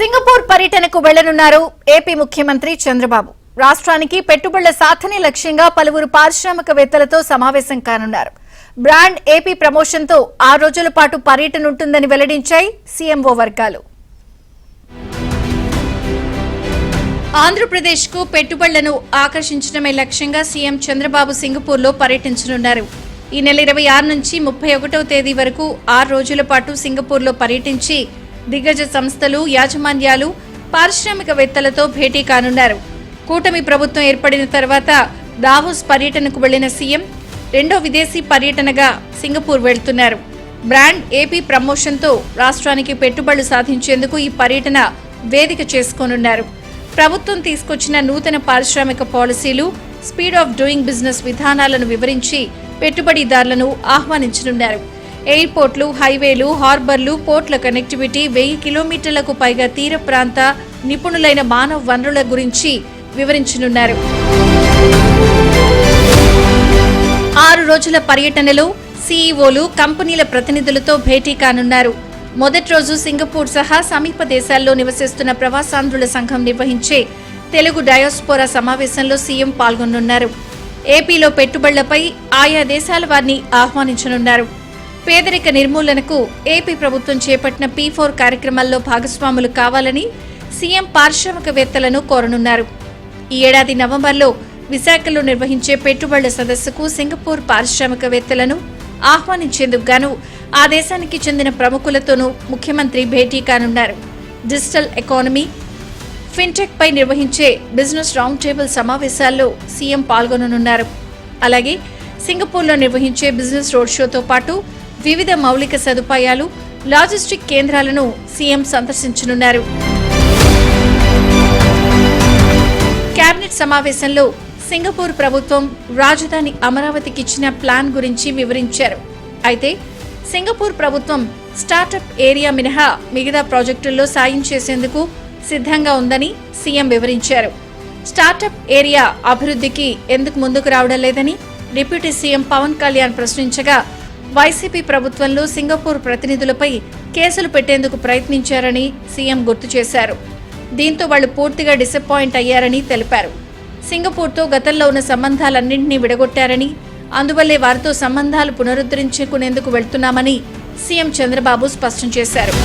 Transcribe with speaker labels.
Speaker 1: Singapore పర్యటనకు వెళ్లనున్నారు AP ముఖ్యమంత్రి చంద్రబాబు. రాష్ట్రానికి పెట్టుబడుల సాధనే లక్ష్యంగా పలువురు పారిశ్రామికవేత్తలతో సమావేశం కానున్నారు. బ్రాండ్ ఏపీ ప్రమోషన్తో 6 రోజుల పాటు పర్యటన ఉంటుందని వెల్లడించాయి సీఎంఓ వర్గాలు. ఆంధ్రప్రదేశ్కు పెట్టుబడులను ఆకర్షించడమే లక్ష్యంగా సీఎం చంద్రబాబు సింగపూర్లో పర్యటించనున్నారు. ఈ నెల 26 నుంచి 31వ తేదీ వరకు 6 రోజుల పాటు సింగపూర్లో పర్యటించి దిగ్గజ సంస్థలు, యాజమాన్యాలు, పారిశ్రామికవేత్తలతో భేటీ కానున్నారు. కూటమి ప్రభుత్వం ఏర్పడిన తర్వాత దావోస్ పర్యటనకు వెళ్లిన సీఎం రెండో విదేశీ పర్యటనగా సింగపూర్ వెళ్తున్నారు. బ్రాండ్ ఏపీ ప్రమోషన్తో రాష్ట్రానికి పెట్టుబడులు సాధించేందుకు ఈ పర్యటన వేదిక చేసుకోనున్నారు. ప్రభుత్వం తీసుకొచ్చిన నూతన పారిశ్రామిక పాలసీలు, స్పీడ్ ఆఫ్ డూయింగ్ బిజినెస్ విధానాలను వివరించి పెట్టుబడిదారులను ఆహ్వానించనున్నారు. ఎయిర్పోర్ట్లు, హైవేలు, హార్బర్లు, పోర్ట్ల కనెక్టివిటీ, 1000 కిలోమీటర్లకు పైగా తీర ప్రాంత నిపుణులైన మానవ వనరుల గురించి వివరించనున్నారు. 6 రోజుల పర్యటనలో సీఈఓలు, కంపెనీల ప్రతినిధులతో భేటీ కానున్నారు. మొదటి రోజు సింగపూర్ సహా సమీప దేశాల్లో నివసిస్తున్న ప్రవాసాంధ్రుల సంఘం నిర్వహించే తెలుగు డయాస్పోరా సమావేశంలో సీఎం పాల్గొనున్నారు. ఏపీలో పెట్టుబడులపై ఆయా దేశాల వారిని ఆహ్వానించనున్నారు. పేదరిక నిర్మూలనకు ఏపీ ప్రభుత్వం చేపట్టిన P4 కార్యక్రమాల్లో భాగస్వాములు కావాలని సీఎం పారిశ్రామికవేత్తలను కోరనున్నారు. ఈ ఏడాది నవంబర్లో విశాఖలో నిర్వహించే పెట్టుబడుల సదస్సుకు సింగపూర్ పారిశ్రామికవేత్తలను ఆహ్వానించేందుకు గాను ఆ దేశానికి చెందిన ప్రముఖులతోనూ ముఖ్యమంత్రి భేటీ కానున్నారు. డిజిటల్ ఎకానమీ, ఫిన్టెక్ పై నిర్వహించే బిజినెస్ రౌండ్ టేబుల్ సమావేశాల్లో సీఎం పాల్గొననున్నారు. అలాగే సింగపూర్లో నిర్వహించే బిజినెస్ రోడ్ షోతో పాటు వివిధ మౌలిక సదుపాయాలు, లాజిస్టిక్ కేంద్రాలను సీఎం సందర్శించనున్నారు. కేబినెట్ సమావేశంలో సింగపూర్ ప్రభుత్వం రాజధాని అమరావతికి ఇచ్చిన ప్లాన్ గురించి వివరించారు. అయితే సింగపూర్ ప్రభుత్వం స్టార్టప్ ఏరియా మినహా మిగతా ప్రాజెక్టుల్లో సాయం చేసేందుకు సిద్ధంగా ఉందని సీఎం వివరించారు. స్టార్టప్ ఏరియా అభివృద్ధికి ఎందుకు ముందుకు రావడం లేదని డిప్యూటీ సీఎం పవన్ కళ్యాణ్ ప్రశ్నించగా, వైసీపీ ప్రభుత్వంలో సింగపూర్ ప్రతినిధులపై కేసులు పెట్టేందుకు ప్రయత్నించారని సీఎం గుర్తు చేశారు. దీంతో వాళ్లు పూర్తిగా డిసప్పాయింట్ అయ్యారని తెలిపారు. సింగపూర్తో గతంలో ఉన్న సంబంధాలన్నింటినీ విడగొట్టారని, అందువల్లే వారితో సంబంధాలు పునరుద్ధరించుకునేందుకు వెళ్తున్నామని సీఎం చంద్రబాబు స్పష్టం చేశారు.